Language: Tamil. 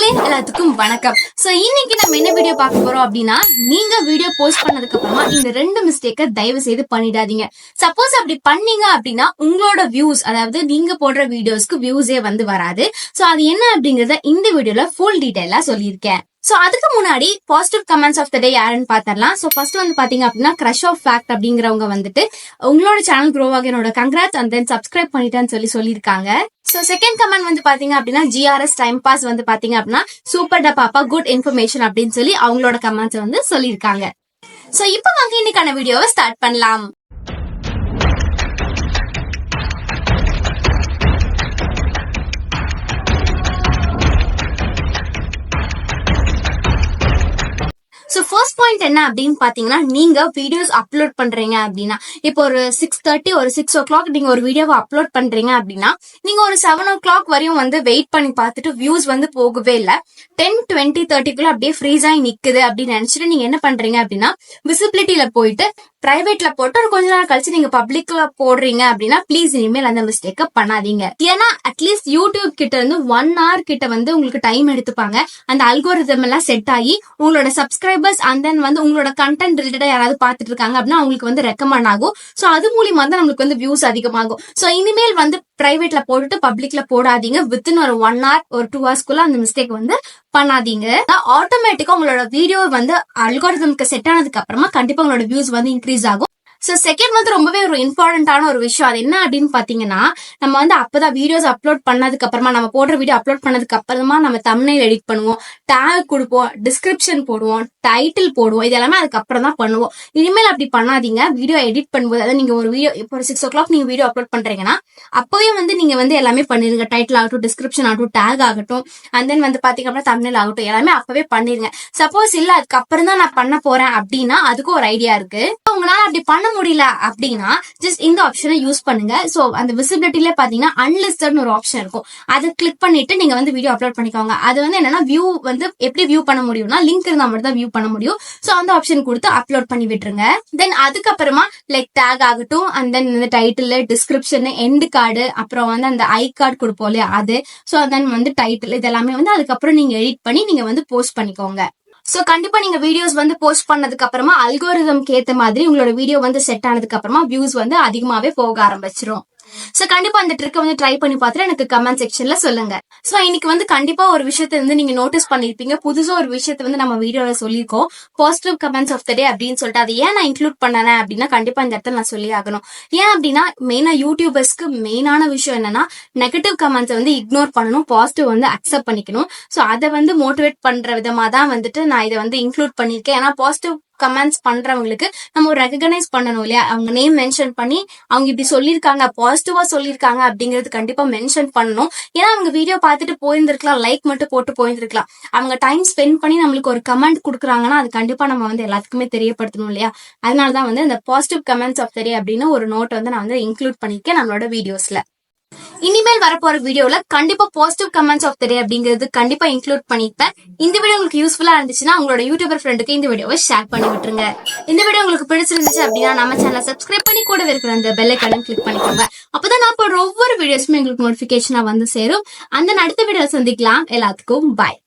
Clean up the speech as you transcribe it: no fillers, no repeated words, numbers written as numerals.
மக்களே எல்லாத்துக்கும் வணக்கம். சோ இன்னைக்கு நம்ம என்ன வீடியோ பார்க்க போறோம் அப்படின்னா, நீங்க வீடியோ போஸ்ட் பண்ணதுக்கு அப்புறமா இந்த ரெண்டு மிஸ்டேக்க தயவு செய்து பண்ணிடாதீங்க. சப்போஸ் அப்படி பண்ணீங்க அப்படின்னா உங்களோட வியூஸ், அதாவது நீங்க போடுற வீடியோஸ்க்கு வியூஸே வந்து வராது. சோ அது என்ன அப்படிங்கறத இந்த வீடியோல ஃபுல் டீடைலா சொல்லியிருக்கேன். சோ அதுக்கு முன்னாடி பாசிட்டிவ் கமெண்ட்ஸ் ஆஃப் த டே யாருன்னு பாத்திரலாம். சோ ஃபர்ஸ்ட் வந்து பாத்தீங்க அப்படின்னா கிரஷ் ஆஃப் ஃபேக்ட் அப்படிங்கிறவங்க வந்துட்டு உங்களோட சேனல் க்ரோ ஆக என்னோட கங்க்ராட்ஸ் அண்ட் தென் சப்ஸ்கிரைப் பண்ணிட்டேன்னு சொல்லியிருக்காங்க. சோ செகண்ட் கமெண்ட் வந்து பாத்தீங்க அப்படின்னா ஜிஆர்எஸ் டைம் பாஸ் வந்து பாத்தீங்க அப்படின்னா சூப்பர் டா பாப்பா குட் இன்ஃபர்மேஷன் அப்படின்னு சொல்லி அவங்களோட கமெண்ட்ஸ் வந்து சொல்லியிருக்காங்க. சோ இப்போ வாங்க இன்னைக்கான வீடியோவை ஸ்டார்ட் பண்ணலாம். சோ ஃபர்ஸ்ட் பாயிண்ட் என்ன அப்படின்னு பாத்தீங்கன்னா, நீங்க வீடியோஸ் அப்லோட் பண்றீங்க அப்படின்னா, இப்போ ஒரு 6:30 ஒரு 6 o'clock நீங்க ஒரு வீடியோவை அப்லோட் பண்றீங்க அப்படின்னா, நீங்க ஒரு 7 o'clock வரையும் வந்து வெயிட் பண்ணி பார்த்துட்டு வியூஸ் வந்து போகவே இல்ல, 10, 20, 30க்குள்ள அப்படியே ஃப்ரீஸ் ஆகி நிக்குது அப்படின்னு நினைச்சிட்டு நீங்க என்ன பண்றீங்க அப்படின்னா, விசிபிலிட்டியில போயிட்டு பிரைவேட்ல போட்டு ஒரு கொஞ்ச நாள் கழிச்சு நீங்க பப்ளிக்ல போடுறீங்க அப்படின்னா ப்ளீஸ் இனிமேல் அந்த மிஸ்டேக்க பண்ணாதீங்க. ஏன்னா அட்லீஸ்ட் யூடியூப் கிட்ட இருந்து 1 hour கிட்ட வந்து உங்களுக்கு டைம் எடுத்துப்பாங்க. அந்த அல்கோரிதம் எல்லாம் செட் ஆகி உங்களோட சப்ஸ்கிரைபர்ஸ் அண்ட் தென் வந்து உங்களோட கண்டென்ட் ரிலேட்டடா யாராவது பாத்துட்டு இருக்காங்க அப்படின்னா அவங்களுக்கு வந்து ரெக்கமெண்ட் ஆகும். சோ அது மூலியமா தான் நம்மளுக்கு வந்து வியூஸ் அதிகமாகும். சோ இனிமேல் வந்து பிரைவேட்ல போட்டுட்டு பப்ளிக்ல போடாதீங்க. வித்தின் ஒரு 1 hour ஒரு 2 hours அந்த மிஸ்டேக் வந்து பண்ணாதீங்க. ஆட்டோமேட்டிக்கா உங்களோட வீடியோ வந்து அல்காரிதம்க்கு செட் ஆனதுக்கு அப்புறமா கண்டிப்பா உங்களோட வியூஸ் வந்து இன்க்ரீஸ் ஆகும். சோ செகண்ட் வந்து ரொம்பவே ஒரு இம்பார்ட்டன்டான ஒரு விஷயம். அது என்ன அப்படின்னு பாத்தீங்கன்னா, நம்ம வந்து அப்பதான் வீடியோஸ் அப்லோட் பண்ணதுக்கு அப்புறமா, நம்ம போடுற வீடியோ அப்லோட் பண்ணதுக்கு அப்புறமா நம்ம தம்ப்நெயில் எடிட் பண்ணுவோம், டேக் கொடுப்போம், டிஸ்கிரிப்ஷன் போடுவோம், டைட்டில் போடுவோம். இது எல்லாமே அதுக்கப்புறம் தான் பண்ணுவோம். இனிமேல் அப்படி பண்ணாதீங்க. வீடியோ எடிட் பண்ணும்போது, அதாவது நீங்க ஒரு வீடியோ இப்போ ஒரு 6 o'clock நீங்க வீடியோ அப்லோட் பண்றீங்கன்னா அப்பவே வந்து நீங்க வந்து எல்லாமே பண்ணிருங்க. டைட்டில் ஆகட்டும், டிஸ்கிரிப்ஷன் ஆகட்டும், டேக் ஆகட்டும், அண்ட் தென் வந்து பாத்தீங்க அப்படின்னா தம்ப்நெயில் ஆகட்டும், எல்லாமே அப்பவே பண்ணிருங்க. சப்போஸ் இல்ல அதுக்கப்புறம் தான் நான் பண்ண போறேன் அப்படின்னா அதுக்கும் ஒரு ஐடியா இருக்கு. உங்களால அப்படி பண்ண முடியல அப்படின்னா ஜஸ்ட் இந்த ஆப்ஷனை யூஸ் பண்ணுங்க. சோ அந்த விசிபிலிட்டில பாத்தீங்கன்னா அன்லிஸ்டட் ஒரு ஆப்ஷன் இருக்கும். அதை கிளிக் பண்ணிட்டு நீங்க வந்து வீடியோ அப்லோட் பண்ணிக்கோங்க. அது வந்து என்னன்னா வியூ வந்து எப்படி வியூ பண்ண முடியும்னா, லிங்க் இருந்தா மட்டும் தான் வியூ பண்ண முடியும். சோ அந்த ஆப்ஷன் கொடுத்து அப்லோட் பண்ணி விட்டுருங்க. தென் அதுக்கப்புறமா லைக் டேக் ஆகட்டும், அண்ட் தென் இந்த டைட்டில், டிஸ்கிரிப்ஷன், எண்ட் கார்டு, அப்புறம் வந்து அந்த ஐ கார்டு கொடுப்போம் இல்லையா அது, சோ தென் வந்து டைட்டில், இதெல்லாமே வந்து அதுக்கப்புறம் நீங்க எடிட் பண்ணி நீங்க வந்து போஸ்ட் பண்ணிக்கோங்க. சோ கண்டிப்பா நீங்க வீடியோஸ் வந்து போஸ்ட் பண்ணதுக்கு அப்புறமா அல்கோரிதம்க்கு ஏத்த மாதிரி உங்களோட வீடியோ வந்து செட் ஆனதுக்கு அப்புறமா வியூஸ் வந்து அதிகமாவே போக ஆரம்பிச்சிரும். சோ கண்டிப்பா அந்த ட்ரிக்கை வந்து ட்ரை பண்ணி பார்த்துட்டு எனக்கு கமெண்ட் செக்ஷன்ல சொல்லுங்க. சோ இன்னைக்கு வந்து கண்டிப்பா ஒரு விஷயத்தை வந்து நீங்க நோட்டீஸ் பண்ணிருப்பீங்க. புதுசா ஒரு விஷயத்தை வந்து நம்ம வீடியோல சொல்லியிருக்கோம், பாசிட்டிவ் கமெண்ட்ஸ் ஆஃப் த டே அப்படின்னு சொல்லிட்டு. அது ஏன் நான் இன்க்ளூட் பண்ணேன் அப்படின்னா கண்டிப்பா இந்த இடத்துல நான் சொல்லி ஆகணும். ஏன் அப்படின்னா மெயினா யூடியூபர்ஸ்க்கு மெயினான விஷயம் என்னன்னா, நெகட்டிவ் கமெண்ட்ஸ் வந்து இக்னோர் பண்ணணும், பாசிட்டிவ் வந்து அக்செப்ட் பண்ணிக்கணும். சோ அதை வந்து மோட்டிவேட் பண்ற விதமா தான் வந்துட்டு நான் இதை வந்து இன்க்ளூட் பண்ணிருக்கேன். ஏன்னா பாசிட்டிவ் கமெண்ட்ஸ் பண்றவங்களுக்கு நம்ம ஒரு ரெகனைஸ் பண்ணணும் இல்லையா, அவங்க நேம் மென்ஷன் பண்ணி அவங்க இப்படி சொல்லியிருக்காங்க, பாசிட்டிவா சொல்லியிருக்காங்க அப்படிங்கறது கண்டிப்பா மென்ஷன் பண்ணணும். ஏன்னா அவங்க வீடியோ பார்த்துட்டு போயிருந்திருக்கலாம், லைக் மட்டும் போட்டு போயிருந்திருக்கலாம். அவங்க டைம் ஸ்பெண்ட் பண்ணி நம்மளுக்கு ஒரு கமெண்ட் கொடுக்குறாங்கன்னா அது கண்டிப்பா நம்ம வந்து எல்லாத்துக்குமே தெரியப்படுத்தணும் இல்லையா. அதனாலதான் வந்து இந்த பாசிட்டிவ் கமெண்ட்ஸ் ஆஃப் த டே அப்படின்னு ஒரு நோட் வந்து நான் வந்து இன்க்ளூட் பண்ணிருக்கேன் நம்மளோட வீடியோஸ்ல. இனிமேல் வரப்போற வீடியோல கண்டிப்பா பாசிட்டிவ் கமெண்ட்ஸ் ஆஃப் த டே அப்படிங்கிறது கண்டிப்பா இன்க்ளூட் பண்ணிருப்பேன். இந்த வீடியோ உங்களுக்கு யூஸ்ஃபுல்லா இருந்துச்சுன்னா உங்களோட யூடியூபர் ஃப்ரெண்டுக்கு இந்த வீடியோவை ஷேர் பண்ணி விட்டுருங்க. இந்த வீடியோ உங்களுக்கு பிடிச்சிருந்துச்சு அப்படின்னா நம்ம சேனலை சப்ஸ்கிரைப் பண்ணி கூட இருக்கிற அந்த பெல் ஐகானையும் கிளிக் பண்ணிக்கோங்க. அப்பதான் நான் போடுற ஒவ்வொரு வீடியோஸுமே உங்களுக்கு நோட்டிபிகேஷனா வந்து சேரும். அந்த அடுத்த வீடியோ சந்திக்கலாம். எல்லாத்துக்கும் பாய்.